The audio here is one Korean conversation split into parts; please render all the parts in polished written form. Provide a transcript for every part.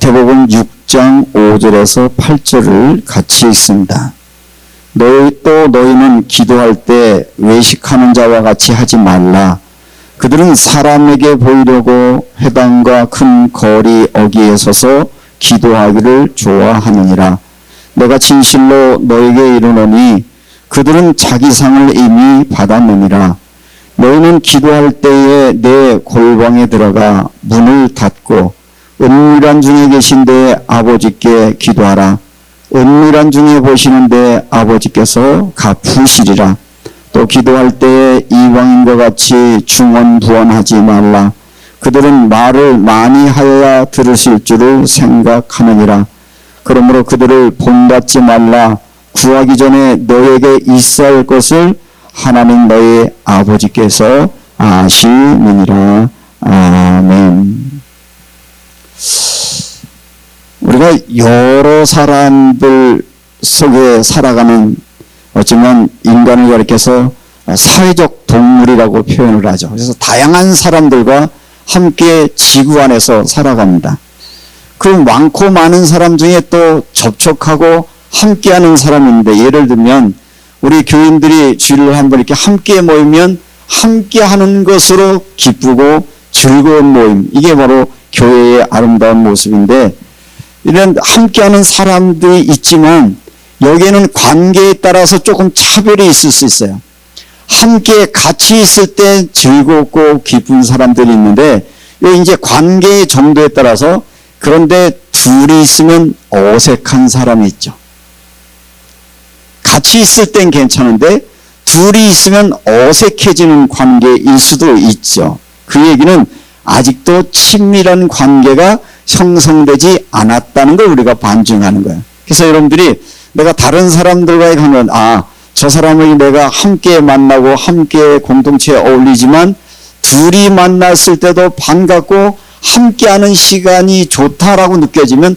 마태복음 6장 5절에서 8절을 같이 읽습니다. 너희는 기도할 때 외식하는 자와 같이 하지 말라. 그들은 사람에게 보이려고 회당과 큰 거리 어귀에 서서 기도하기를 좋아하느니라. 내가 진실로 너에게 이르노니 그들은 자기 상을 이미 받았느니라. 너희는 기도할 때에 내 골방에 들어가 문을 닫고 은밀한 중에 계신 내 아버지께 기도하라. 은밀한 중에 보시는데 아버지께서 갚으시리라. 또 기도할 때에 이방인과 같이 중언부언하지 말라. 그들은 말을 많이 하여야 들으실 줄을 생각하느니라. 그러므로 그들을 본받지 말라. 구하기 전에 너에게 있어야 할 것을 하나님 너의 아버지께서 아시느니라. 아멘. 우리가 여러 사람들 속에 살아가는, 어쩌면 인간을 가리켜서 사회적 동물이라고 표현을 하죠. 그래서 다양한 사람들과 함께 지구 안에서 살아갑니다. 그 많고 많은 사람 중에 또 접촉하고 함께하는 사람인데, 예를 들면 우리 교인들이 주일을 한번 이렇게 함께 모이면 함께하는 것으로 기쁘고 즐거운 모임, 이게 바로 교회의 아름다운 모습인데, 이런 함께하는 사람들이 있지만 여기에는 관계에 따라서 조금 차별이 있을 수 있어요. 함께 같이 있을 때 즐겁고 기쁜 사람들이 있는데, 이 이제 관계의 정도에 따라서, 그런데 둘이 있으면 어색한 사람이 있죠. 같이 있을 땐 괜찮은데 둘이 있으면 어색해지는 관계일 수도 있죠. 그 얘기는 아직도 친밀한 관계가 형성되지 않았다는 걸 우리가 반증하는 거예요. 그래서 여러분들이 내가 다른 사람들과의 관계는, 저 사람을 내가 함께 만나고 함께 공동체에 어울리지만 둘이 만났을 때도 반갑고 함께하는 시간이 좋다라고 느껴지면,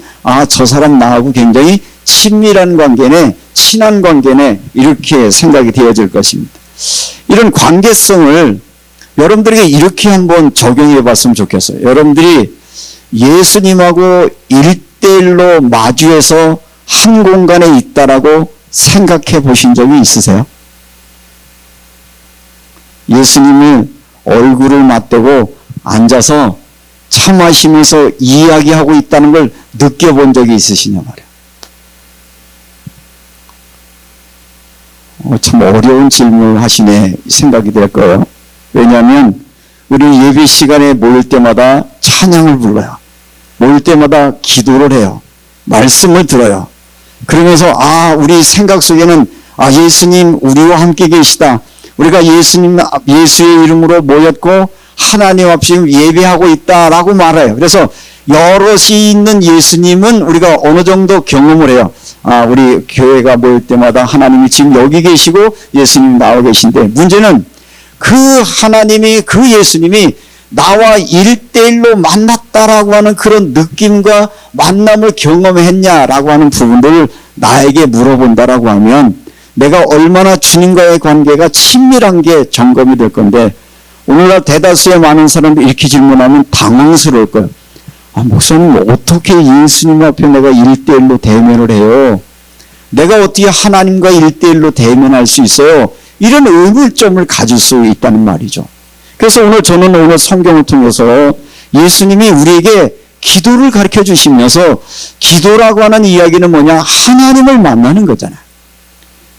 저 사람 나하고 굉장히 친밀한 관계네, 친한 관계네, 이렇게 생각이 되어질 것입니다. 이런 관계성을 여러분들에게 이렇게 한번 적용해 봤으면 좋겠어요. 여러분들이 예수님하고 1대1로 마주해서 한 공간에 있다라고 생각해 보신 적이 있으세요? 예수님을 얼굴을 맞대고 앉아서 차 마시면서 이야기하고 있다는 걸 느껴본 적이 있으시냐 말이에요. 참 어려운 질문을 하시네 생각이 될 거예요. 왜냐하면 우리 예배 시간에 모일 때마다 찬양을 불러요. 모일 때마다 기도를 해요. 말씀을 들어요. 그러면서 우리 생각 속에는 예수님 우리와 함께 계시다. 우리가 예수의 이름으로 모였고 하나님 앞에 예배하고 있다라고 말해요. 그래서 여럿이 있는 예수님은 우리가 어느 정도 경험을 해요. 우리 교회가 모일 때마다 하나님이 지금 여기 계시고 예수님 나와 계신데, 문제는 그 하나님이, 그 예수님이 나와 1대1로 만났다라고 하는 그런 느낌과 만남을 경험했냐라고 하는 부분들을 나에게 물어본다라고 하면 내가 얼마나 주님과의 관계가 친밀한 게 점검이 될 건데, 오늘날 대다수의 많은 사람들이 이렇게 질문하면 당황스러울 거예요. 목사님, 어떻게 예수님 앞에 내가 1대1로 대면을 해요? 내가 어떻게 하나님과 1대1로 대면할 수 있어요? 이런 의문점을 가질 수 있다는 말이죠. 그래서 저는 오늘 성경을 통해서 예수님이 우리에게 기도를 가르쳐 주시면서, 기도라고 하는 이야기는 뭐냐? 하나님을 만나는 거잖아요.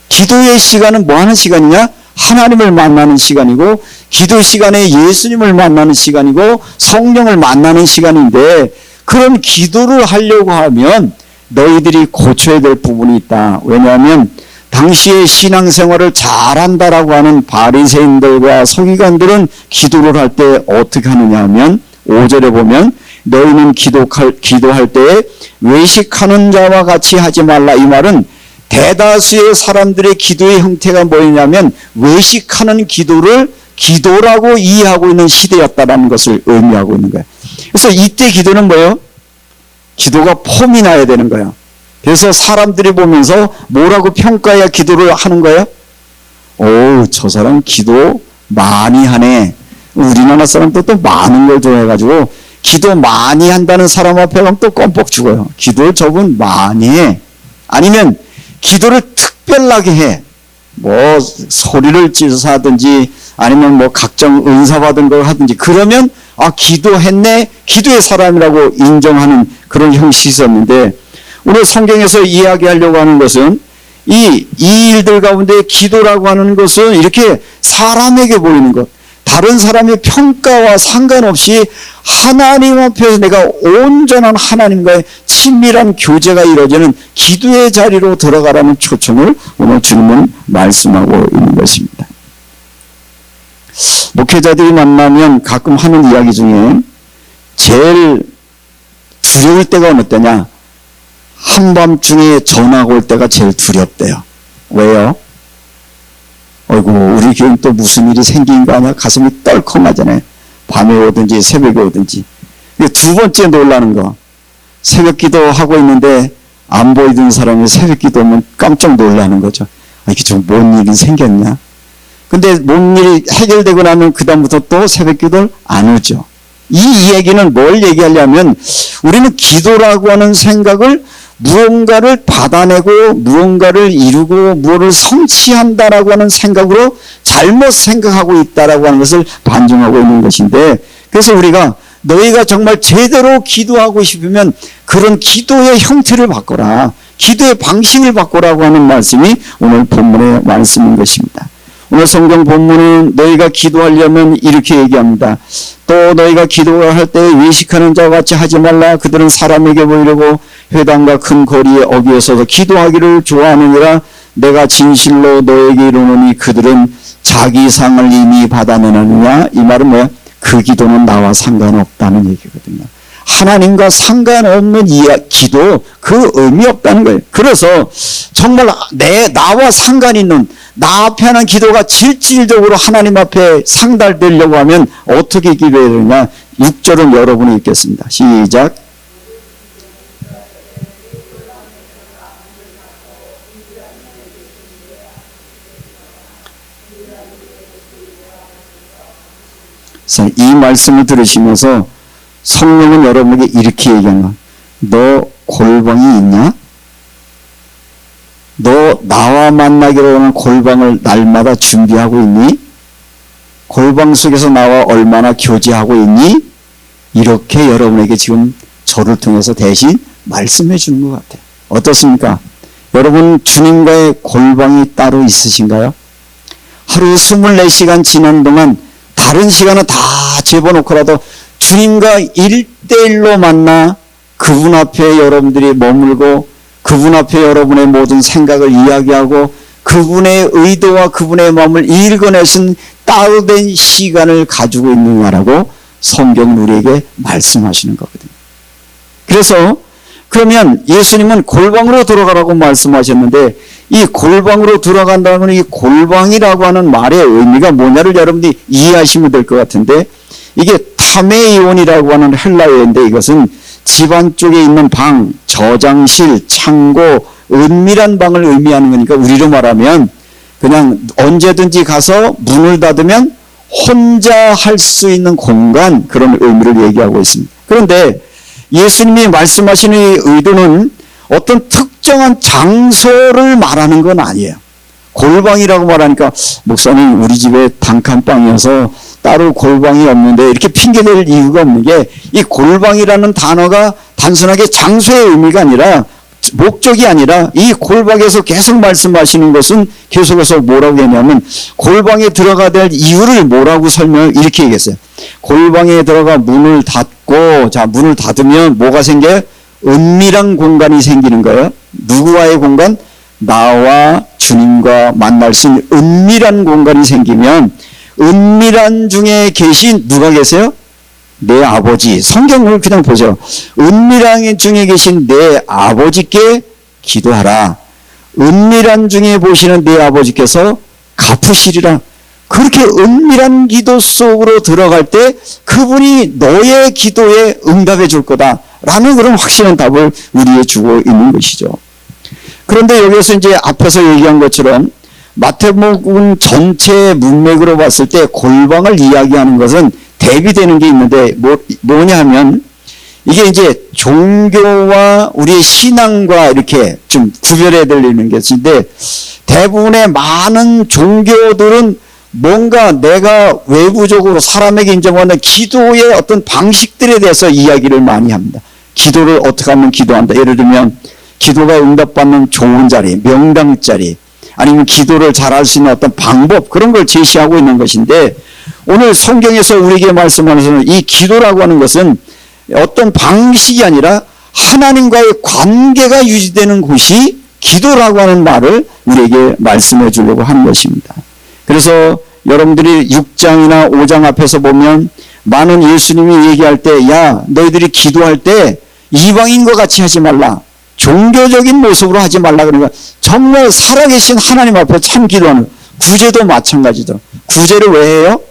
기도의 시간은 뭐 하는 시간이냐? 하나님을 만나는 시간이고, 기도 시간에 예수님을 만나는 시간이고, 성령을 만나는 시간인데, 그런 기도를 하려고 하면 너희들이 고쳐야 될 부분이 있다. 왜냐하면 당시에 신앙생활을 잘한다라고 하는 바리새인들과 서기관들은 기도를 할 때 어떻게 하느냐 하면, 5절에 보면 너희는 기도할 때에 외식하는 자와 같이 하지 말라. 이 말은 대다수의 사람들의 기도의 형태가 뭐냐면 외식하는 기도를 기도라고 이해하고 있는 시대였다라는 것을 의미하고 있는 거예요. 그래서 이때 기도는 뭐예요? 기도가 폼이 나야 되는 거예요. 그래서 사람들이 보면서 뭐라고 평가해야 기도를 하는 거예요? 저 사람 기도 많이 하네. 우리나라 사람도 또 많은 걸 좋아해가지고 기도 많이 한다는 사람 앞에 가면 또 껌뻑 죽어요. 기도를 저분 많이 해. 아니면 기도를 특별하게 해. 뭐 소리를 지어서 하든지 아니면 뭐 각종 은사 받은 걸 하든지 그러면 아 기도했네, 기도의 사람이라고 인정하는 그런 형식이 있었는데 오늘 성경에서 이야기하려고 하는 것은 이 일들 가운데 기도라고 하는 것은 이렇게 사람에게 보이는 것, 다른 사람의 평가와 상관없이 하나님 앞에서 내가 온전한 하나님과의 친밀한 교제가 이루어지는 기도의 자리로 들어가라는 초청을 오늘 주님은 말씀하고 있는 것입니다. 목회자들이 만나면 가끔 하는 이야기 중에 제일 두려울 때가 어느 때냐? 한밤중에 전화가 올 때가 제일 두렵대요. 왜요? 어이구 우리 교회는 또 무슨 일이 생긴 거 아니야? 가슴이 떨컹하잖아요. 밤에 오든지 새벽에 오든지. 두 번째 놀라는 거, 새벽 기도하고 있는데 안 보이던 사람이 새벽 기도하면 깜짝 놀라는 거죠. 아, 이게 좀 뭔 일이 생겼냐? 근데 뭔 일이 해결되고 나면 그 다음부터 또 새벽 기도를 안 오죠. 이 얘기는 뭘 얘기하려면 우리는 기도라고 하는 생각을 무언가를 받아내고 무언가를 이루고 무엇을 성취한다라고 하는 생각으로 잘못 생각하고 있다라고 하는 것을 반증하고 있는 것인데, 그래서 우리가 너희가 정말 제대로 기도하고 싶으면 그런 기도의 형태를 바꿔라, 기도의 방식을 바꾸라고 하는 말씀이 오늘 본문의 말씀인 것입니다. 오늘 성경 본문은 너희가 기도하려면 이렇게 얘기합니다. 또 너희가 기도를 할 때 외식하는 자와 같이 하지 말라. 그들은 사람에게 보이려고 회당과 큰 거리에 어귀에 서서 기도하기를 좋아하느니라. 내가 진실로 너에게 이르노니 그들은 자기 상을 이미 받아내느냐. 이 말은 뭐야? 그 기도는 나와 상관없다는 얘기거든요. 하나님과 상관없는 기도, 그 의미 없다는 거예요. 그래서 정말 나와 상관 있는 나 앞에 하는 기도가 실질적으로 하나님 앞에 상달되려고 하면 어떻게 기도해야 되느냐? 6절은 여러분이 읽겠습니다. 시작. 이 말씀을 들으시면서 성령은 여러분에게 이렇게 얘기하는 거야. 너 골방이 있냐? 너 나와 만나기로 하는 골방을 날마다 준비하고 있니? 골방 속에서 나와 얼마나 교제하고 있니? 이렇게 여러분에게 지금 저를 통해서 대신 말씀해 주는 것 같아요. 어떻습니까? 여러분 주님과의 골방이 따로 있으신가요? 하루 24시간 지난 동안 다른 시간은 다 집어넣고라도 주님과 1대1로 만나 그분 앞에 여러분들이 머물고 그분 앞에 여러분의 모든 생각을 이야기하고 그분의 의도와 그분의 마음을 읽어내신 따로된 시간을 가지고 있느냐라고 성경은 우리에게 말씀하시는 거거든요. 그래서 그러면 예수님은 골방으로 들어가라고 말씀하셨는데 이 골방으로 들어간다는 이 골방이라고 하는 말의 의미가 뭐냐를 여러분들이 이해하시면 될 것 같은데, 이게 타메이온이라고 하는 헬라어인데 이것은 집안 쪽에 있는 방, 저장실, 창고, 은밀한 방을 의미하는 거니까 우리로 말하면 그냥 언제든지 가서 문을 닫으면 혼자 할 수 있는 공간, 그런 의미를 얘기하고 있습니다. 그런데 예수님이 말씀하시는 이 의도는 어떤 특정한 장소를 말하는 건 아니에요. 골방이라고 말하니까 목사님 우리 집에 단칸방이어서 따로 골방이 없는데 이렇게 핑계댈 이유가 없는 게, 이 골방이라는 단어가 단순하게 장소의 의미가 아니라 목적이 아니라 이 골방에서 계속 말씀하시는 것은 계속해서 뭐라고 했냐면 골방에 들어가야 될 이유를 뭐라고 설명을 이렇게 얘기했어요. 골방에 들어가 문을 닫고, 자 문을 닫으면 뭐가 생겨요? 은밀한 공간이 생기는 거예요. 누구와의 공간? 나와 주님과 만날 수 있는 은밀한 공간이 생기면 은밀한 중에 계신 누가 계세요? 내 아버지. 성경을 그냥 보죠. 은밀한 중에 계신 내 아버지께 기도하라. 은밀한 중에 보시는 내 아버지께서 갚으시리라. 그렇게 은밀한 기도 속으로 들어갈 때 그분이 너의 기도에 응답해 줄 거다 라는 그런 확실한 답을 우리에게 주고 있는 것이죠. 그런데 여기서 이제 앞에서 얘기한 것처럼 마태복음 전체 문맥으로 봤을 때 골방을 이야기하는 것은 대비되는 게 있는데 뭐냐 하면 이게 이제 종교와 우리의 신앙과 이렇게 좀 구별해야 되는 것인데 대부분의 많은 종교들은 뭔가 내가 외부적으로 사람에게 인정하는 기도의 어떤 방식들에 대해서 이야기를 많이 합니다. 기도를 어떻게 하면 기도한다. 예를 들면 기도가 응답받는 좋은 자리, 명당 자리, 아니면 기도를 잘할 수 있는 어떤 방법, 그런 걸 제시하고 있는 것인데 오늘 성경에서 우리에게 말씀하는 이 기도라고 하는 것은 어떤 방식이 아니라 하나님과의 관계가 유지되는 곳이 기도라고 하는 말을 우리에게 말씀해 주려고 하는 것입니다. 그래서 여러분들이 6장이나 5장 앞에서 보면 많은 예수님이 얘기할 때, 야, 너희들이 기도할 때 이방인과 같이 하지 말라. 종교적인 모습으로 하지 말라. 그러니까 정말 살아계신 하나님 앞에 참 기도하는, 구제도 마찬가지죠. 구제를 왜 해요?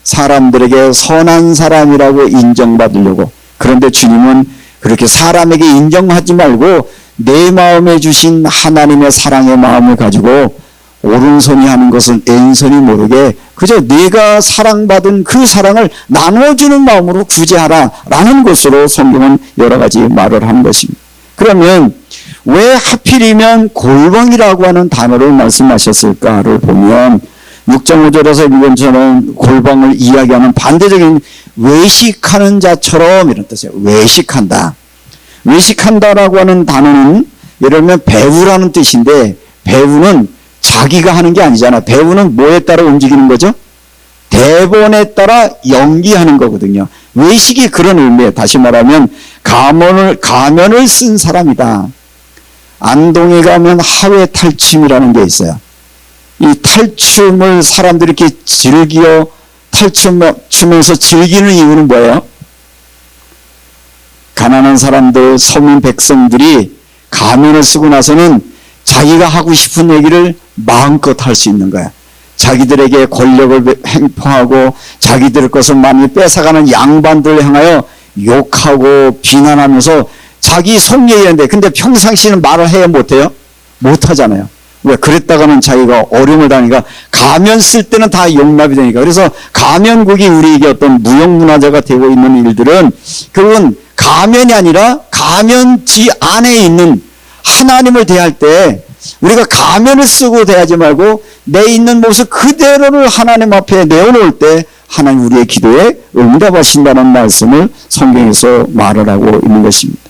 사람들에게 선한 사람이라고 인정받으려고. 그런데 주님은 그렇게 사람에게 인정하지 말고 내 마음에 주신 하나님의 사랑의 마음을 가지고 오른손이 하는 것은 왼손이 모르게 그저 네가 사랑받은 그 사랑을 나눠주는 마음으로 구제하라 라는 것으로 성경은 여러 가지 말을 하는 것입니다. 그러면 왜 하필이면 골방이라고 하는 단어를 말씀하셨을까를 보면 6장 5절에서 읽은 골방을 이야기하는 반대적인 외식하는 자처럼 이런 뜻이에요. 외식한다. 외식한다라고 하는 단어는 예를 들면 배우라는 뜻인데 배우는 자기가 하는 게 아니잖아. 배우는 뭐에 따라 움직이는 거죠? 대본에 따라 연기하는 거거든요. 외식이 그런 의미예요. 다시 말하면 가면을 쓴 사람이다. 안동에 가면 하회 탈춤이라는 게 있어요. 이 탈춤을 사람들이 이렇게 즐겨 탈춤면서 즐기는 이유는 뭐예요? 가난한 사람들, 서민 백성들이 가면을 쓰고 나서는 자기가 하고 싶은 얘기를 마음껏 할 수 있는 거야. 자기들에게 권력을 횡포하고 자기들 것을 많이 뺏어가는 양반들을 향하여 욕하고 비난하면서 자기 속얘기하는데 근데 평상시에는 말을 해야 못해요? 못하잖아요. 왜? 그랬다가는 자기가 어려움을 당하니까 가면 쓸 때는 다 용납이 되니까. 그래서 가면국이 우리에게 어떤 무형문화재가 되고 있는 일들은 그건 가면이 아니라 가면지 안에 있는 하나님을 대할 때 우리가 가면을 쓰고 대하지 말고 내 있는 모습 그대로를 하나님 앞에 내어놓을 때 하나님 우리의 기도에 응답하신다는 말씀을 성경에서 말을 하고 있는 것입니다.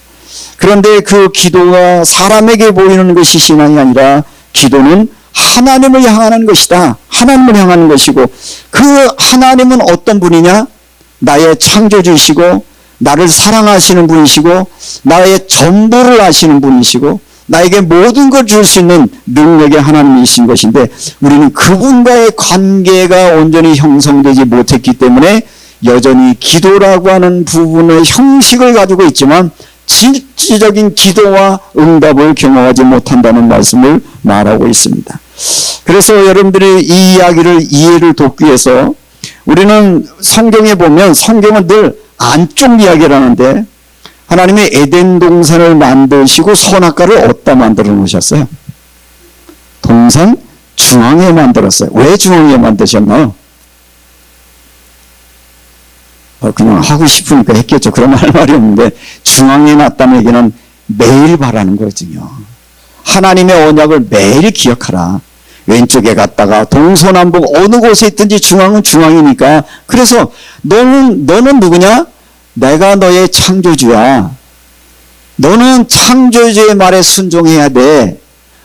그런데 그 기도가 사람에게 보이는 것이 신앙이 아니라 기도는 하나님을 향하는 것이다. 하나님을 향하는 것이고 그 하나님은 어떤 분이냐? 나의 창조주이시고 나를 사랑하시는 분이시고 나의 전부를 아시는 분이시고 나에게 모든 걸 줄 수 있는 능력의 하나님이신 것인데 우리는 그분과의 관계가 온전히 형성되지 못했기 때문에 여전히 기도라고 하는 부분의 형식을 가지고 있지만 실질적인 기도와 응답을 경험하지 못한다는 말씀을 말하고 있습니다. 그래서 여러분들이 이 이야기를 이해를 돕기 위해서 우리는 성경에 보면 성경은 늘 안쪽 이야기를 하는데 하나님의 에덴 동산을 만드시고 선악과를 어디다 만들어 놓으셨어요? 동산 중앙에 만들었어요. 왜 중앙에 만드셨나요? 그냥 하고 싶으니까 했겠죠. 그런 할 말이 없는데 중앙에 놨다는 얘기는 매일 바라는 거거든요. 하나님의 언약을 매일 기억하라. 왼쪽에 갔다가 동서남북 어느 곳에 있든지 중앙은 중앙이니까. 그래서 너는 누구냐? 내가 너의 창조주야. 너는 창조주의 말에 순종해야 돼.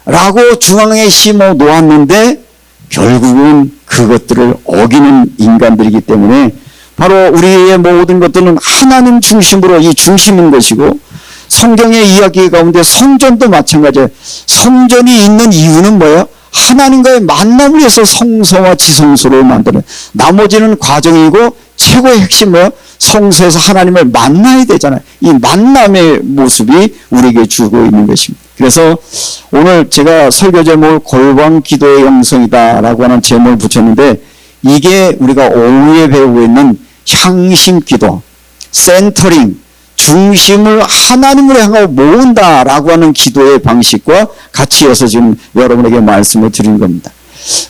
라고 중앙에 심어 놓았는데 결국은 그것들을 어기는 인간들이기 때문에 바로 우리의 모든 것들은 하나님 중심으로 이 중심인 것이고 성경의 이야기 가운데 성전도 마찬가지예요. 성전이 있는 이유는 뭐예요? 하나님과의 만남을 위해서 성소와 지성소를 만드는 나머지는 과정이고 최고의 핵심 뭐예요? 성소에서 하나님을 만나야 되잖아요. 이 만남의 모습이 우리에게 주고 있는 것입니다. 그래서 오늘 제가 설교 제목을 골방 기도의 영성이다 라고 하는 제목을 붙였는데 이게 우리가 오후에 배우고 있는 향심 기도, 센터링, 중심을 하나님으로 향하고 모은다라고 하는 기도의 방식과 같이 이어서 지금 여러분에게 말씀을 드린 겁니다.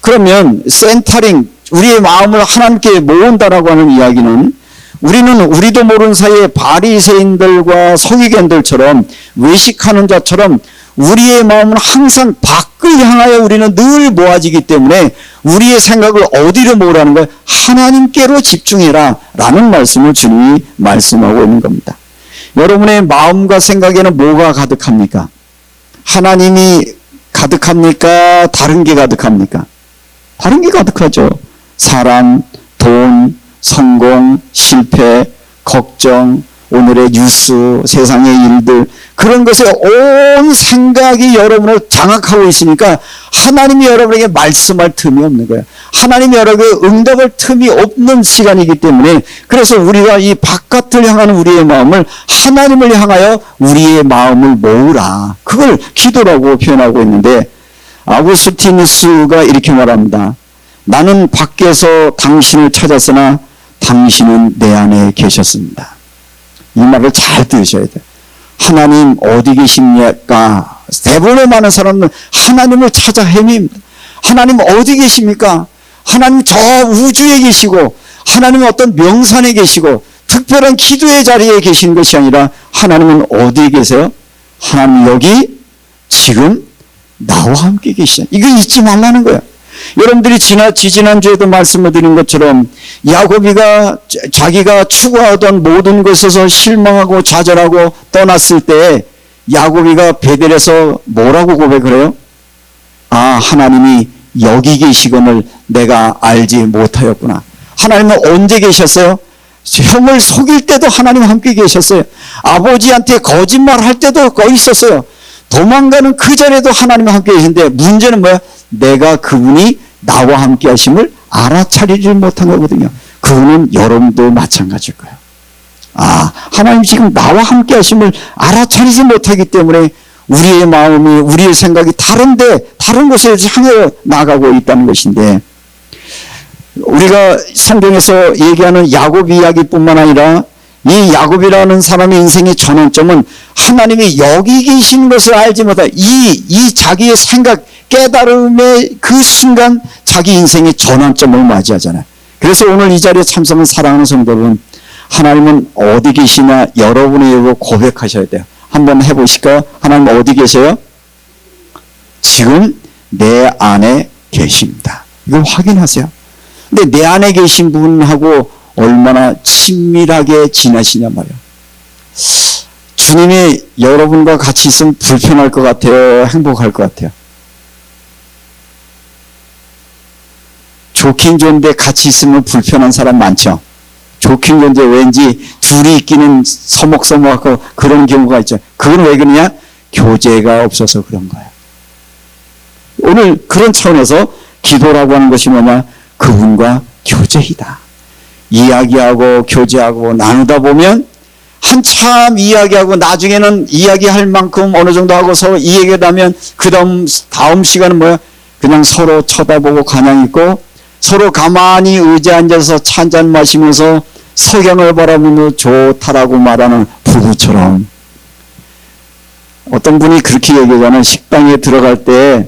그러면 센터링, 우리의 마음을 하나님께 모은다라고 하는 이야기는 우리는 우리도 모르는 사이에 바리새인들과 서기관들처럼 외식하는 자처럼 우리의 마음은 항상 밖을 향하여 우리는 늘 모아지기 때문에 우리의 생각을 어디로 모으라는 거예요? 하나님께로 집중해라 라는 말씀을 주님이 말씀하고 있는 겁니다. 여러분의 마음과 생각에는 뭐가 가득합니까? 하나님이 가득합니까? 다른 게 가득합니까? 다른 게 가득하죠. 사람, 돈, 성공, 실패, 걱정, 오늘의 뉴스, 세상의 일들, 그런 것에 온 생각이 여러분을 장악하고 있으니까 하나님이 여러분에게 말씀할 틈이 없는 거예요. 하나님이 여러분에게 응답할 틈이 없는 시간이기 때문에 그래서 우리가 이 바깥을 향하는 우리의 마음을 하나님을 향하여 우리의 마음을 모으라. 그걸 기도라고 표현하고 있는데 아구스티누스가 이렇게 말합니다. 나는 밖에서 당신을 찾았으나 당신은 내 안에 계셨습니다. 이 말을 잘 들으셔야 돼요. 하나님 어디 계십니까? 대부분의 많은 사람은 하나님을 찾아 헤맵니다. 하나님 어디 계십니까? 하나님 저 우주에 계시고 하나님은 어떤 명산에 계시고 특별한 기도의 자리에 계신 것이 아니라 하나님은 어디에 계세요? 하나님 여기 지금 나와 함께 계시다. 이거 잊지 말라는 거예요. 여러분들이 지난주에도 말씀을 드린 것처럼 야곱이가 자기가 추구하던 모든 것에서 실망하고 좌절하고 떠났을 때 야곱이가 베델에서 뭐라고 고백을 해요? 아, 하나님이 여기 계시건을 내가 알지 못하였구나. 하나님은 언제 계셨어요? 형을 속일 때도 하나님 함께 계셨어요. 아버지한테 거짓말할 때도 거기 있었어요. 도망가는 그 자리에도 하나님 함께 계신데 문제는 뭐야? 내가 그분이 나와 함께 하심을 알아차리지 못한 거거든요. 그분은 여러분도 마찬가지일 거예요. 아, 하나님 지금 나와 함께 하심을 알아차리지 못하기 때문에 우리의 마음이, 우리의 생각이 다른 곳에 향해 나가고 있다는 것인데 우리가 성경에서 얘기하는 야곱 이야기뿐만 아니라 이 야곱이라는 사람의 인생의 전환점은 하나님이 여기 계신 것을 알지 못한 이 자기의 생각, 깨달음의 그 순간 자기 인생의 전환점을 맞이하잖아요. 그래서 오늘 이 자리에 참석한 사랑하는 성도들은 하나님은 어디 계시나 여러분의 입으로 고백하셔야 돼요. 한번 해보실까요? 하나님 어디 계세요? 지금 내 안에 계십니다. 이걸 확인하세요. 근데 내 안에 계신 분하고 얼마나 친밀하게 지내시냐 말이에요. 주님이 여러분과 같이 있으면 불편할 것 같아요? 행복할 것 같아요? 좋긴 좋은데 같이 있으면 불편한 사람 많죠? 좋긴 좋은데 왠지 둘이 있기는 서먹서먹하고 그런 경우가 있죠. 그건 왜 그러냐? 교제가 없어서 그런 거예요. 오늘 그런 차원에서 기도라고 하는 것이 뭐냐? 그분과 교제이다. 이야기하고 교제하고 나누다 보면 한참 이야기하고 나중에는 이야기할 만큼 어느 정도 하고 서로 이야기를 하면 그 다음 시간은 뭐야? 그냥 서로 쳐다보고 가냥 있고 서로 가만히 의자에 앉아서 차 한잔 마시면서 석양을 바라보며 좋다라고 말하는 부부처럼 어떤 분이 그렇게 얘기하잖아요. 식당에 들어갈 때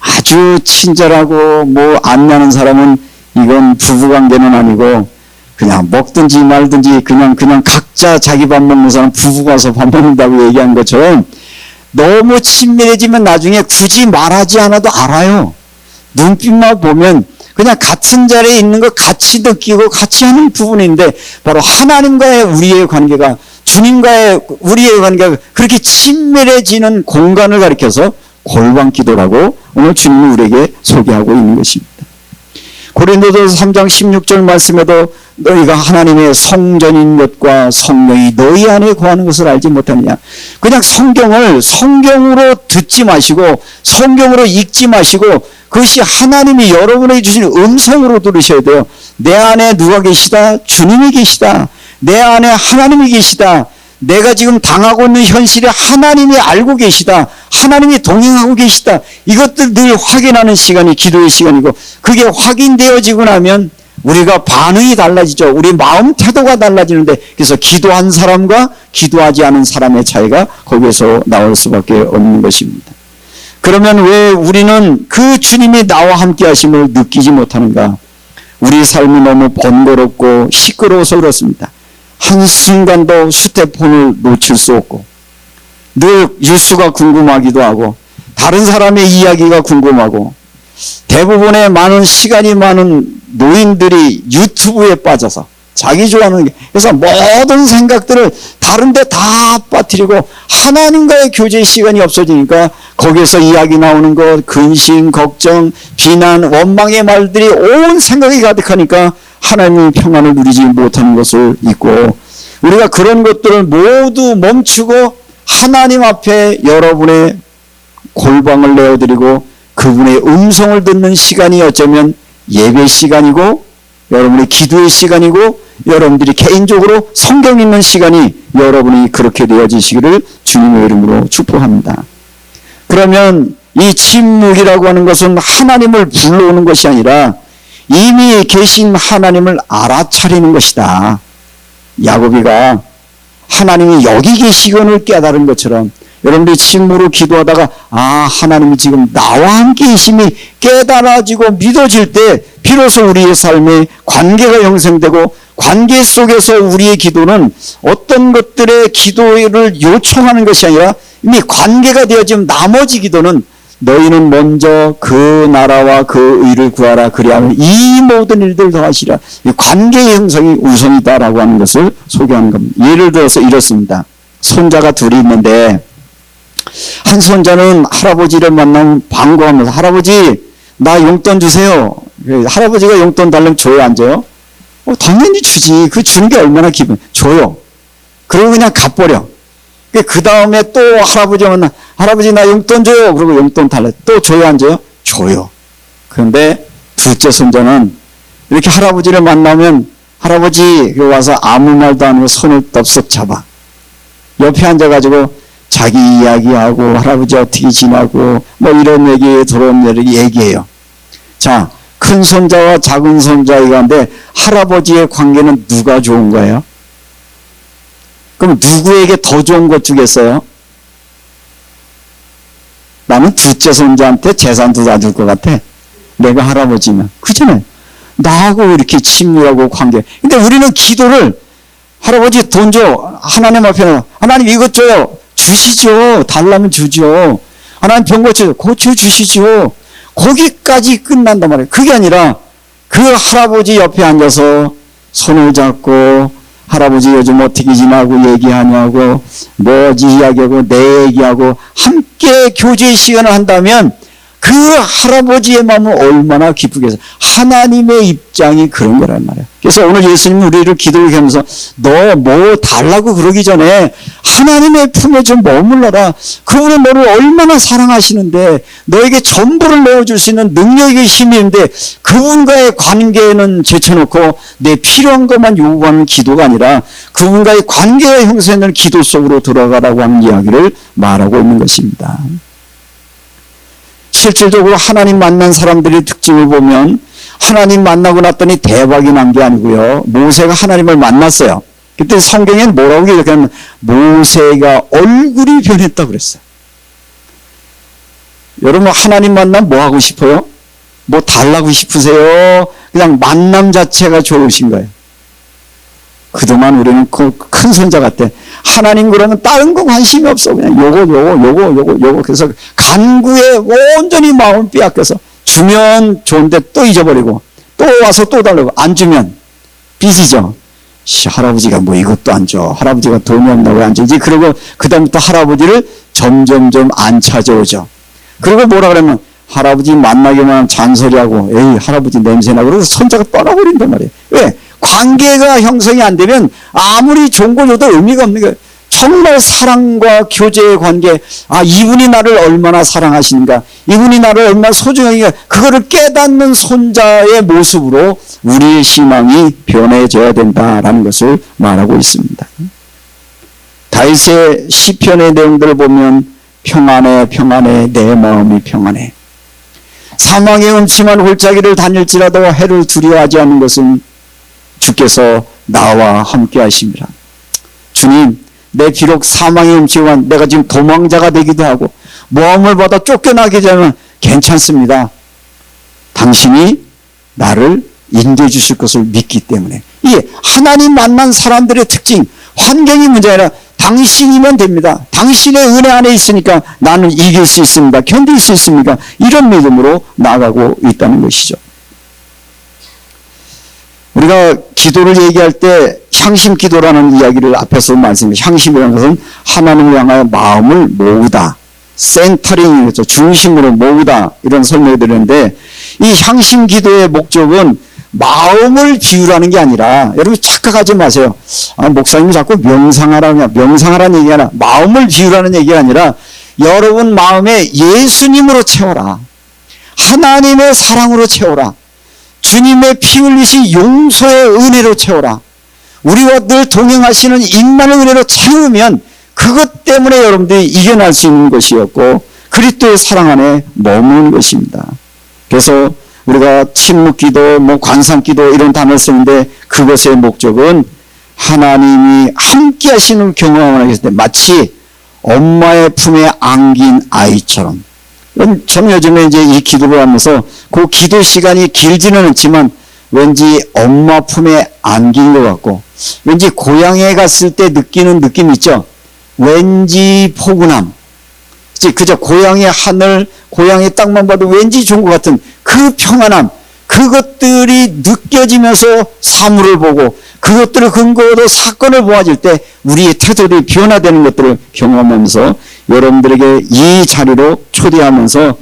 아주 친절하고 뭐 안내하는 사람은 이건 부부관계는 아니고 그냥 먹든지 말든지 그냥 각자 자기 밥 먹는 사람 부부가 와서 밥 먹는다고 얘기한 것처럼 너무 친밀해지면 나중에 굳이 말하지 않아도 알아요. 눈빛만 보면 그냥 같은 자리에 있는 거 같이 느끼고 같이 하는 부분인데 바로 하나님과의 우리의 관계가 주님과의 우리의 관계가 그렇게 친밀해지는 공간을 가리켜서 골방 기도라고 오늘 주님이 우리에게 소개하고 있는 것입니다. 고린도전서 3장 16절 말씀에도 너희가 하나님의 성전인 것과 성령이 너희 안에 거하는 것을 알지 못하느냐. 그냥 성경을 성경으로 듣지 마시고 성경으로 읽지 마시고 그것이 하나님이 여러분에게 주신 음성으로 들으셔야 돼요. 내 안에 누가 계시다? 주님이 계시다. 내 안에 하나님이 계시다. 내가 지금 당하고 있는 현실에 하나님이 알고 계시다. 하나님이 동행하고 계시다. 이것들 늘 확인하는 시간이 기도의 시간이고 그게 확인되어지고 나면 우리가 반응이 달라지죠. 우리 마음 태도가 달라지는데 그래서 기도한 사람과 기도하지 않은 사람의 차이가 거기에서 나올 수밖에 없는 것입니다. 그러면 왜 우리는 그 주님이 나와 함께 하심을 느끼지 못하는가? 우리 삶이 너무 번거롭고 시끄러워서 그렇습니다. 한순간도 휴대폰을 놓칠 수 없고 늘 뉴스가 궁금하기도 하고 다른 사람의 이야기가 궁금하고 대부분의 많은 시간이 많은 노인들이 유튜브에 빠져서 자기 좋아하는 게 그래서 모든 생각들을 다른 데 다 빠뜨리고 하나님과의 교제의 시간이 없어지니까 거기에서 이야기 나오는 것, 근심, 걱정, 비난, 원망의 말들이 온 생각이 가득하니까 하나님의 평안을 누리지 못하는 것을 잊고 우리가 그런 것들을 모두 멈추고 하나님 앞에 여러분의 골방을 내어드리고 그분의 음성을 듣는 시간이 어쩌면 예배 시간이고 여러분의 기도의 시간이고 여러분들이 개인적으로 성경 읽는 시간이 여러분이 그렇게 되어지시기를 주님의 이름으로 축복합니다. 그러면 이 침묵이라고 하는 것은 하나님을 불러오는 것이 아니라 이미 계신 하나님을 알아차리는 것이다. 야고비가 하나님이 여기 계시건을 깨달은 것처럼 여러분들이 침묵으로 기도하다가 하나님이 지금 나와 함께 계심이 깨달아지고 믿어질 때 비로소 우리의 삶에 관계가 형성되고 관계 속에서 우리의 기도는 어떤 것들의 기도를 요청하는 것이 아니라 이미 관계가 되어지면 나머지 기도는 너희는 먼저 그 나라와 그 의를 구하라 그리하면 이 모든 일들 더하시라. 이 관계의 형성이 우선이다라고 하는 것을 소개하는 겁니다. 예를 들어서 이렇습니다. 손자가 둘이 있는데 한 손자는 할아버지를 만나면 반가워하면서 할아버지 나 용돈 주세요. 할아버지가 용돈 달라면 줘요 안 줘요? 당연히 주지. 그 주는 게 얼마나 기분 줘요. 그리고 그냥 갚버려. 그 다음에 또 할아버지가 만나 할아버지 나 용돈 줘요. 그리고 용돈 달래. 또 줘요 안 줘요? 줘요. 그런데 둘째 손자는 이렇게 할아버지를 만나면 할아버지 와서 아무 말도 안 하고 손을 떡석 잡아. 옆에 앉아가지고 자기 이야기하고 할아버지 어떻게 지나고 뭐 이런 얘기 저런 얘기해요. 자, 큰 손자와 작은 손자의 가운데 할아버지의 관계는 누가 좋은 거예요? 그럼 누구에게 더 좋은 것 주겠어요? 나는 둘째 손자한테 재산도 다 줄 것 같아. 내가 할아버지면. 그잖아요. 나하고 이렇게 친밀하고 관계. 근데 우리는 기도를 할아버지 돈 줘. 하나님 앞에 하나님 이것 줘요. 주시죠. 달라면 주죠. 하나님 병 고쳐 주시죠. 거기까지 끝난단 말이에요. 그게 아니라 그 할아버지 옆에 앉아서 손을 잡고 할아버지 요즘 어떻게 지나고 얘기하냐고 뭐지 이야기하고 내 얘기하고 함께 교제의 시간을 한다면 그 할아버지의 마음은 얼마나 기쁘겠어요. 하나님의 입장이 그런 거란 말이에요. 그래서 오늘 예수님은 우리를 기도를 하면서 너 뭐 달라고 그러기 전에 하나님의 품에 좀 머물러라. 그분은 너를 얼마나 사랑하시는데 너에게 전부를 내어줄 수 있는 능력의 힘이 있는데 그분과의 관계는 제쳐놓고 내 필요한 것만 요구하는 기도가 아니라 그분과의 관계의 형성되는 기도 속으로 들어가라고 하는 이야기를 말하고 있는 것입니다. 실질적으로 하나님 만난 사람들의 특징을 보면 하나님 만나고 났더니 대박이 난 게 아니고요. 모세가 하나님을 만났어요. 그때 성경에는 뭐라고 기록하냐면 모세가 얼굴이 변했다고 그랬어요. 여러분 하나님 만나면 뭐 하고 싶어요? 뭐 달라고 싶으세요? 그냥 만남 자체가 좋으신 거예요. 그동안 우리는 그 큰 손자 같아. 하나님 그러면 다른 거 관심이 없어. 그냥 요거. 그래서 간구에 온전히 마음을 빼앗겨서 주면 좋은데 또 잊어버리고 또 와서 또 달라고 안 주면 빚이죠. 할아버지가 뭐 이것도 안 줘. 할아버지가 돈이 없나고 안 주지. 그리고 그 다음부터 할아버지를 점점점 안 찾아오죠. 그리고 뭐라 그러면 할아버지 만나기만 하면 잔소리하고 에이 할아버지 냄새나 그러고 손자가 떠나버린단 말이에요. 왜? 관계가 형성이 안 되면 아무리 좋은 걸 줘도 의미가 없는 거예요. 정말 사랑과 교제의 관계, 이분이 나를 얼마나 사랑하시는가, 이분이 나를 얼마나 소중한가, 그거를 깨닫는 손자의 모습으로 우리의 신앙이 변해져야 된다라는 것을 말하고 있습니다. 다윗의 시편의 내용들을 보면 평안해 내 마음이 평안해. 사망의 음침한 골짜기를 다닐지라도 해를 두려워하지 않는 것은 주께서 나와 함께 하심이라. 주님, 내 비록 사망의 음침한 내가 지금 도망자가 되기도 하고 모함을 받아 쫓겨나게 되면 괜찮습니다. 당신이 나를 인도해 주실 것을 믿기 때문에. 이 하나님 만난 사람들의 특징, 환경이 문제가 아니라 당신이면 됩니다. 당신의 은혜 안에 있으니까 나는 이길 수 있습니다. 견딜 수 있습니까? 이런 믿음으로 나아가고 있다는 것이죠. 우리가 기도를 얘기할 때 향심 기도라는 이야기를 앞에서 말씀드렸습니다. 향심이라는 것은 하나님을 향하여 마음을 모으다. 센터링이죠. 중심으로 모으다. 이런 설명을 드렸는데 이 향심 기도의 목적은 마음을 비우라는 게 아니라, 여러분 착각하지 마세요. 목사님이 자꾸 명상하라는 얘기가 아니라, 마음을 비우라는 얘기가 아니라 여러분 마음에 예수님으로 채워라. 하나님의 사랑으로 채워라. 주님의 피 흘리신 용서의 은혜로 채워라. 우리와 늘 동행하시는 임마누엘 은혜로 채우면 그것 때문에 여러분들이 이겨낼 수 있는 것이었고 그리스도의 사랑 안에 머무는 것입니다. 그래서 우리가 침묵기도, 관상기도 이런 단어를 쓰는데 그것의 목적은 하나님이 함께 하시는 경험을 하게 될 때 마치 엄마의 품에 안긴 아이처럼. 저는 요즘에 이제 이 기도를 하면서 그 기도 시간이 길지는 않지만 왠지 엄마 품에 안긴 것 같고 왠지 고향에 갔을 때 느끼는 느낌 있죠? 왠지 포근함. 그저 고향의 하늘, 고향의 땅만 봐도 왠지 좋은 것 같은 그 평안함, 그것들이 느껴지면서 사물을 보고 그것들을 근거로 사건을 보아질 때 우리의 태도들이 변화되는 것들을 경험하면서 여러분들에게 이 자리로 초대하면서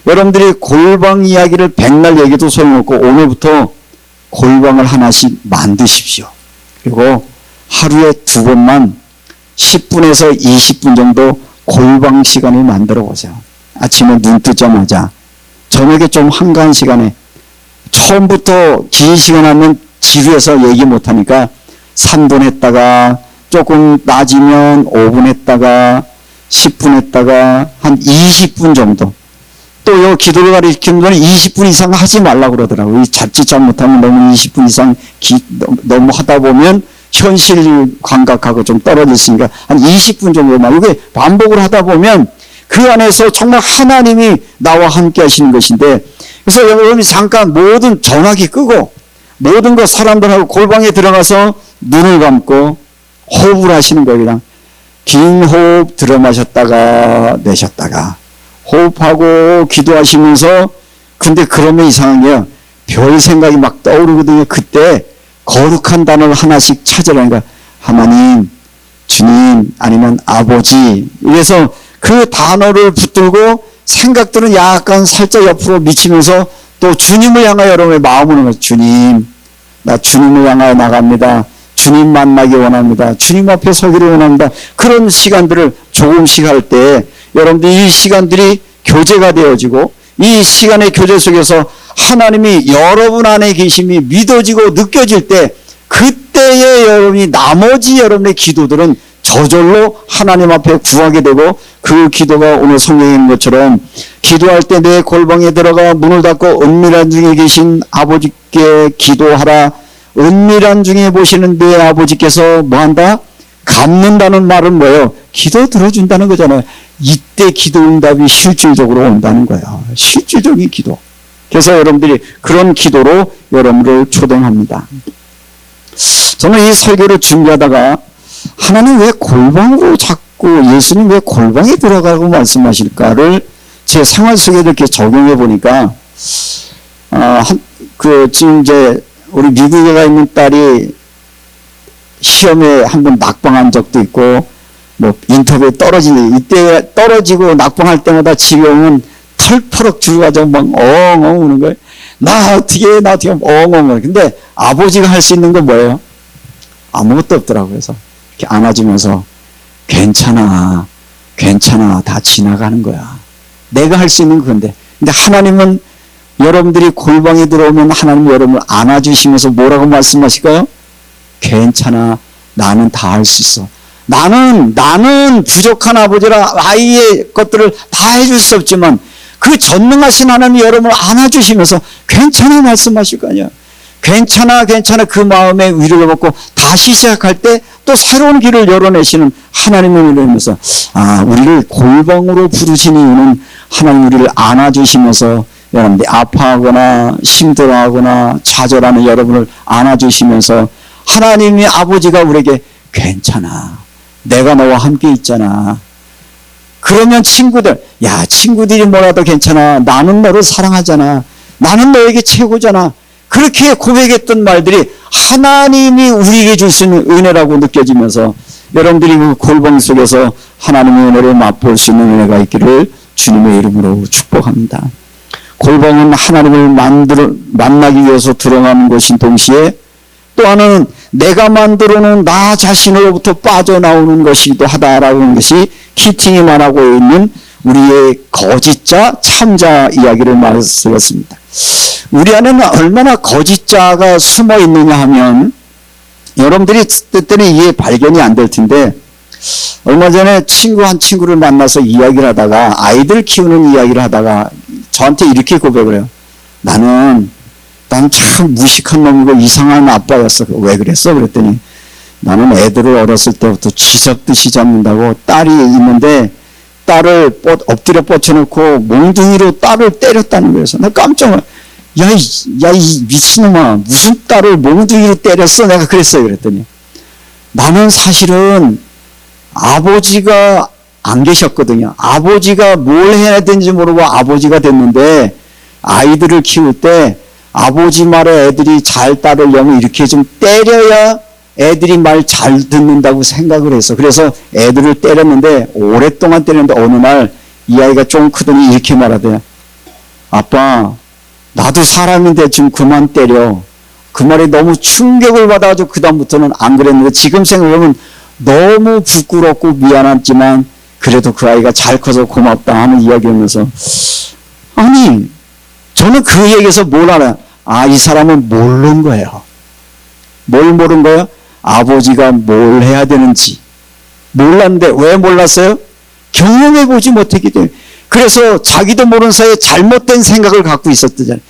여러분들이 골방 이야기를 백날 얘기도 소용없고 오늘부터 골방을 하나씩 만드십시오. 그리고 하루에 2번만 10분에서 20분 정도 골방 시간을 만들어 보세요. 아침에 눈 뜨자마자 저녁에 좀 한가한 시간에 처음부터 긴 시간 하면 지루해서 얘기 못하니까 3분 했다가 조금 낮으면 5분 했다가 10분 했다가 한 20분 정도. 또 요 기도를 가리키는 건 20분 이상 하지 말라고 그러더라고요. 자칫 잘못하면 너무 20분 이상 너무 하다 보면 현실 감각하고 좀 떨어졌으니까 한 20분 정도만 이게 반복을 하다 보면 그 안에서 정말 하나님이 나와 함께 하시는 것인데 그래서 여러분이 잠깐 모든 전화기 끄고 모든 것 사람들하고 골방에 들어가서 눈을 감고 호흡을 하시는 거예요. 그냥 긴 호흡 들어 마셨다가 내셨다가 호흡하고 기도하시면서 근데 그러면 이상한 게요. 별 생각이 막 떠오르거든요. 그때 거룩한 단어를 하나씩 찾으라니까 하나님, 주님 아니면 아버지 그래서 그 단어를 붙들고 생각들은 약간 살짝 옆으로 미치면서 또 주님을 향하여 여러분의 마음을 하는 주님 나 주님을 향하여 나갑니다. 주님 만나기 원합니다. 주님 앞에 서기를 원합니다. 그런 시간들을 조금씩 할 때 여러분들이 이 시간들이 교제가 되어지고 이 시간의 교제 속에서 하나님이 여러분 안에 계심이 믿어지고 느껴질 때 그때에 여러분이 나머지 여러분의 기도들은 저절로 하나님 앞에 구하게 되고 그 기도가 오늘 성경에 있는 것처럼 기도할 때 내 골방에 들어가 문을 닫고 은밀한 중에 계신 아버지께 기도하라. 은밀한 중에 보시는 내 아버지께서 뭐한다? 갚는다는 말은 뭐예요? 기도 들어준다는 거잖아요. 이때 기도 응답이 실질적으로 온다는 거예요. 실질적인 기도. 그래서 여러분들이 그런 기도로 여러분을 초대합니다. 저는 이 설교를 준비하다가 하나님 왜 골방으로 자꾸 예수님 왜 골방에 들어가고 말씀하실까를 제 생활 속에 이렇게 적용해 보니까 지금 이제 우리 미국에 가 있는 딸이 시험에 한번 낙방한 적도 있고 뭐 인터뷰에 떨어지는 이때 떨어지고 낙방할 때마다 집에 오면 털퍼럭 줄가지고 막 엉엉 우는 거예요. 나 어떻게 엉엉. 근데 아버지가 할 수 있는 건 뭐예요? 아무것도 없더라고요. 그래서 이렇게 안아주면서 괜찮아 다 지나가는 거야. 내가 할 수 있는 건데. 근데 하나님은 여러분들이 골방에 들어오면 하나님 여러분을 안아주시면서 뭐라고 말씀하실까요? 괜찮아 나는 다 할 수 있어. 나는 부족한 아버지라 아이의 것들을 다 해줄 수 없지만 그 전능하신 하나님이 여러분을 안아주시면서 괜찮아 말씀하실 거 아니야. 괜찮아 그 마음에 위로를 받고 다시 시작할 때 또 새로운 길을 열어내시는 하나님의 은혜면서 우리를 골방으로 부르신 이유는 하나님 우리를 안아주시면서 여러분들 아파하거나 힘들어하거나 좌절하는 여러분을 안아주시면서 하나님의 아버지가 우리에게 괜찮아. 내가 너와 함께 있잖아. 그러면 친구들이 뭐라도 괜찮아. 나는 너를 사랑하잖아. 나는 너에게 최고잖아. 그렇게 고백했던 말들이 하나님이 우리에게 주시는 은혜라고 느껴지면서 여러분들이 그 골방 속에서 하나님의 은혜를 맛볼 수 있는 은혜가 있기를 주님의 이름으로 축복합니다. 골방은 하나님을 만나기 위해서 들어가는 것인 동시에 또 하나는 내가 만들어 놓은 나 자신으로부터 빠져나오는 것이기도 하다라는 것이 히팅이 말하고 있는 우리의 거짓자, 참자 이야기를 말씀했습니다. 우리 안에는 얼마나 거짓자가 숨어 있느냐 하면 여러분들이 때때는 이해 발견이 안 될 텐데 얼마 전에 한 친구를 만나서 이야기를 하다가 아이들 키우는 이야기를 하다가 저한테 이렇게 고백을 해요. 난 참 무식한 놈이고 이상한 아빠였어. 왜 그랬어? 그랬더니 나는 애들을 어렸을 때부터 쥐잡듯이 잡는다고 딸이 있는데 딸을 엎드려 뻗쳐놓고 몽둥이로 딸을 때렸다는 거예요. 나 깜짝 놀랐어요. 이 미친놈아, 무슨 딸을 몽둥이로 때렸어? 내가 그랬어요. 그랬더니 나는 사실은 아버지가 안 계셨거든요. 아버지가 뭘 해야 되는지 모르고 아버지가 됐는데 아이들을 키울 때 아버지 말에 애들이 잘 따르려면 이렇게 좀 때려야 애들이 말 잘 듣는다고 생각을 해서 그래서 애들을 때렸는데 오랫동안 때렸는데 어느 날 이 아이가 좀 크더니 이렇게 말하대요. 아빠, 나도 사람인데 좀 그만 때려. 그 말에 너무 충격을 받아가지고 그 다음부터는 안 그랬는데 지금 생각하면 너무 부끄럽고 미안하지만 그래도 그 아이가 잘 커서 고맙다 하는 이야기하면서 아니 저는 그 얘기에서 뭘 알아요? 이 사람은 모르는 거예요. 뭘 모르는 거예요? 아버지가 뭘 해야 되는지 몰랐는데 왜 몰랐어요? 경험해보지 못했기 때문에. 그래서 자기도 모르는 사이에 잘못된 생각을 갖고 있었대잖아요.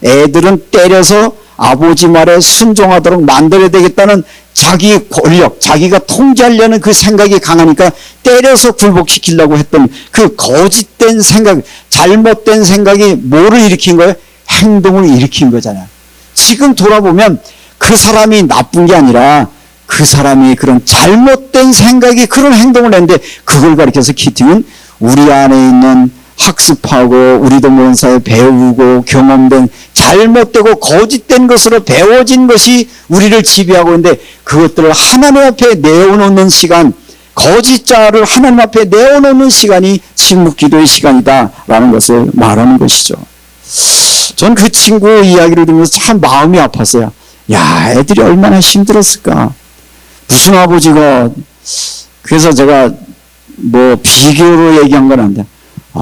애들은 때려서 아버지 말에 순종하도록 만들어야 되겠다는 자기 권력, 자기가 통제하려는 그 생각이 강하니까 때려서 굴복시키려고 했던 그 거짓된 생각, 잘못된 생각이 뭐를 일으킨 거예요? 행동을 일으킨 거잖아요. 지금 돌아보면 그 사람이 나쁜 게 아니라 그 사람이 그런 잘못된 생각이 그런 행동을 했는데 그걸 가리켜서 키팅은 우리 안에 있는 학습하고 우리도 모르는 사이에 배우고 경험된 잘못되고 거짓된 것으로 배워진 것이 우리를 지배하고 있는데 그것들을 하나님 앞에 내어놓는 시간, 거짓자를 하나님 앞에 내어놓는 시간이 침묵기도의 시간이다라는 것을 말하는 것이죠. 전 그 친구 이야기를 들으면서 참 마음이 아팠어요. 야, 애들이 얼마나 힘들었을까. 무슨 아버지가, 그래서 제가 비교로 얘기한 건 안 돼.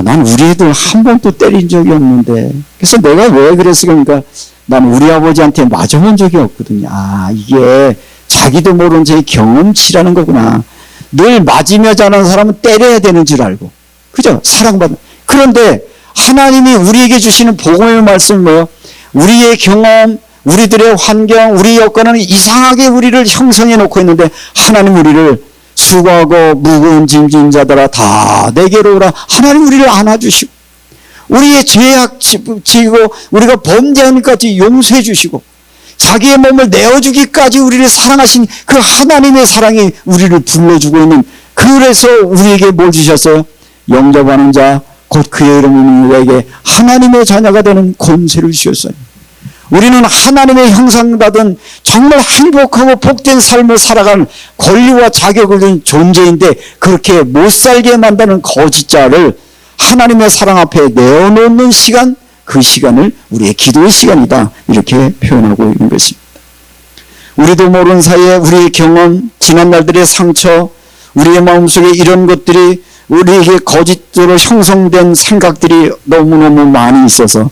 난 우리 애들 한 번도 때린 적이 없는데. 그래서 내가 왜 그랬을까? 그러니까 난 우리 아버지한테 맞아본 적이 없거든요. 이게 자기도 모르는 제 경험치라는 거구나. 늘 맞으며 자란 사람은 때려야 되는 줄 알고. 그죠? 사랑받는. 그런데 하나님이 우리에게 주시는 복음의 말씀은 뭐예요? 우리의 경험, 우리들의 환경, 우리 여건은 이상하게 우리를 형성해 놓고 있는데 하나님 우리를 수고하고 무거운 짐진 자들아 다 내게로 오라. 하나님 우리를 안아주시고 우리의 죄악 지고 우리가 범죄하니까지 용서해 주시고 자기의 몸을 내어주기까지 우리를 사랑하신 그 하나님의 사랑이 우리를 불러주고 있는, 그래서 우리에게 뭘 주셨어요? 영접하는 자 곧 그의 이름을 믿는 자에게 하나님의 자녀가 되는 권세를 주셨어요. 우리는 하나님의 형상받은 정말 행복하고 복된 삶을 살아가는 권리와 자격을 둔 존재인데 그렇게 못 살게 만드는 거짓자를 하나님의 사랑 앞에 내어놓는 시간, 그 시간을 우리의 기도의 시간이다 이렇게 표현하고 있는 것입니다. 우리도 모르는 사이에 우리의 경험, 지난 날들의 상처, 우리의 마음속에 이런 것들이 우리에게 거짓으로 형성된 생각들이 너무너무 많이 있어서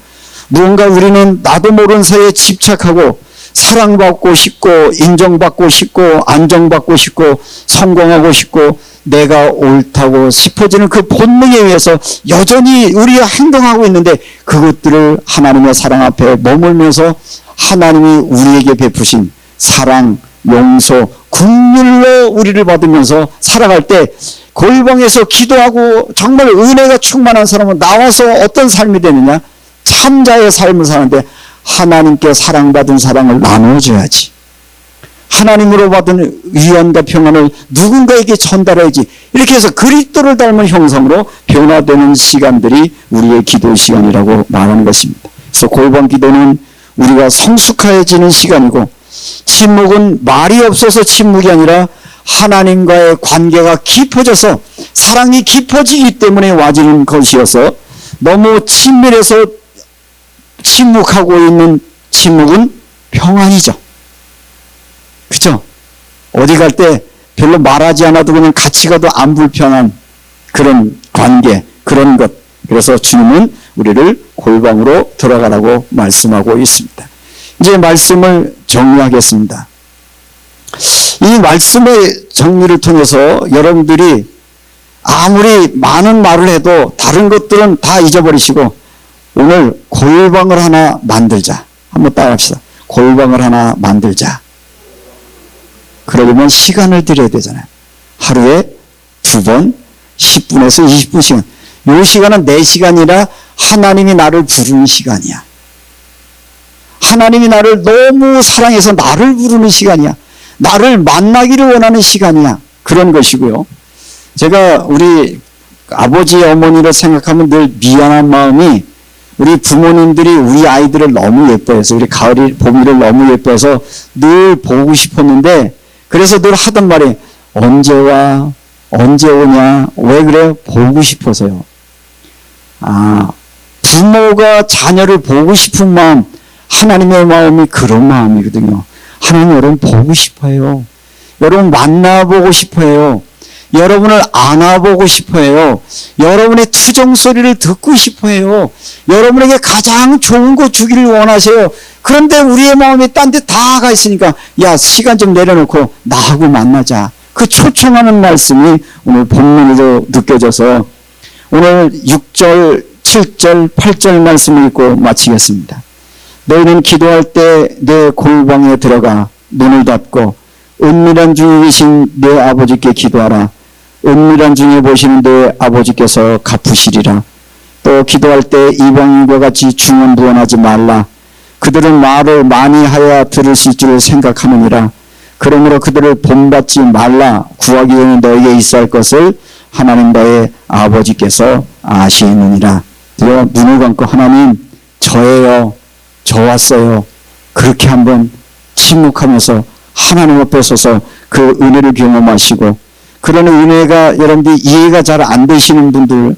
무언가 우리는 나도 모르는 사이에 집착하고 사랑받고 싶고 인정받고 싶고 안정받고 싶고 성공하고 싶고 내가 옳다고 싶어지는 그 본능에 의해서 여전히 우리가 행동하고 있는데 그것들을 하나님의 사랑 앞에 머물면서 하나님이 우리에게 베푸신 사랑, 용서, 긍휼로 우리를 받으면서 살아갈 때 골방에서 기도하고 정말 은혜가 충만한 사람은 나와서 어떤 삶이 되느냐? 참자의 삶을 사는데 하나님께 사랑받은 사랑을 나눠줘야지. 하나님으로 받은 위안과 평안을 누군가에게 전달해야지. 이렇게 해서 그리스도를 닮은 형상으로 변화되는 시간들이 우리의 기도 시간이라고 말하는 것입니다. 그래서 골방 기도는 우리가 성숙해지는 시간이고, 침묵은 말이 없어서 침묵이 아니라 하나님과의 관계가 깊어져서 사랑이 깊어지기 때문에 와지는 것이어서, 너무 친밀해서 침묵하고 있는 침묵은 평안이죠. 그죠? 어디 갈 때 별로 말하지 않아도 그냥 같이 가도 안 불편한 그런 관계, 그런 것. 그래서 주님은 우리를 골방으로 들어가라고 말씀하고 있습니다. 이제 말씀을 정리하겠습니다. 이 말씀의 정리를 통해서 여러분들이 아무리 많은 말을 해도 다른 것들은 다 잊어버리시고 오늘 골방을 하나 만들자. 한번 따라합시다. 골방을 하나 만들자. 그러려면 시간을 들여야 되잖아요. 하루에 2번 10분에서 20분 시간. 이 시간은 내 시간이라 하나님이 나를 부르는 시간이야. 하나님이 나를 너무 사랑해서 나를 부르는 시간이야. 나를 만나기를 원하는 시간이야. 그런 것이고요. 제가 우리 아버지 어머니를 생각하면 늘 미안한 마음이, 우리 부모님들이 우리 아이들을 너무 예뻐해서, 우리 가을이 봄이를 너무 예뻐해서 늘 보고 싶었는데, 그래서 늘 하던 말이 언제 와? 언제 오냐? 왜 그래요? 보고 싶어서요. 부모가 자녀를 보고 싶은 마음, 하나님의 마음이 그런 마음이거든요. 하나님 여러분 보고 싶어요. 여러분 만나보고 싶어요. 여러분을 안아보고 싶어요. 여러분의 투정 소리를 듣고 싶어요. 여러분에게 가장 좋은 거 주기를 원하세요. 그런데 우리의 마음이 딴 데 다 가 있으니까 야, 시간 좀 내려놓고 나하고 만나자. 그 초청하는 말씀이 오늘 본문에도 느껴져서 오늘 6절, 7절, 8절 말씀을 읽고 마치겠습니다. 너희는 기도할 때 내 골방에 들어가 문을 닫고 은밀한 중에 계신 내 아버지께 기도하라. 은밀한 중에 보시는 내 아버지께서 갚으시리라. 또 기도할 때 이방인과 같이 중언부언하지 말라. 그들은 말을 많이 하여 들으실 줄 생각하느니라. 그러므로 그들을 본받지 말라. 구하기 전에 너에게 있어야 할 것을 하나님 너의 아버지께서 아시느니라. 눈을 감고 하나님 저예요. 저 왔어요. 그렇게 한번 침묵하면서 하나님 앞에 서서 그 은혜를 경험하시고, 그런 은혜가 여러분들이 이해가 잘 안 되시는 분들,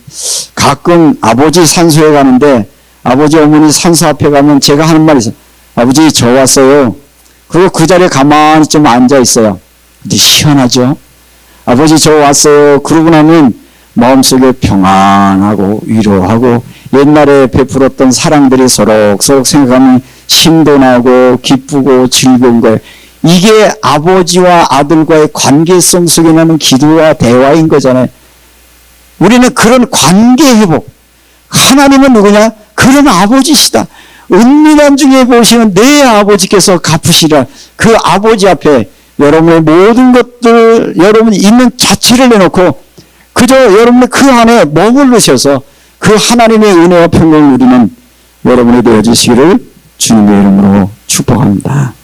가끔 아버지 산소에 가는데 아버지 어머니 산소 앞에 가면 제가 하는 말이 있어요. 아버지 저 왔어요. 그리고 그 자리에 가만히 좀 앉아 있어요. 근데 시원하죠? 아버지 저 왔어요. 그러고 나면 마음속에 평안하고 위로하고 옛날에 베풀었던 사랑들이 서록서록 생각하면 힘도 나고 기쁘고 즐거운 거예요. 이게 아버지와 아들과의 관계성 속에 나는 기도와 대화인 거잖아요. 우리는 그런 관계 회복. 하나님은 누구냐? 그런 아버지시다. 은밀한 중에 보시는 내 아버지께서 갚으시라. 그 아버지 앞에 여러분의 모든 것들, 여러분이 있는 자체를 내놓고 그저 여러분의 그 안에 머물르셔서 그 하나님의 은혜와 평강을 누리는 여러분이 되어지시기를 주님의 이름으로 축복합니다.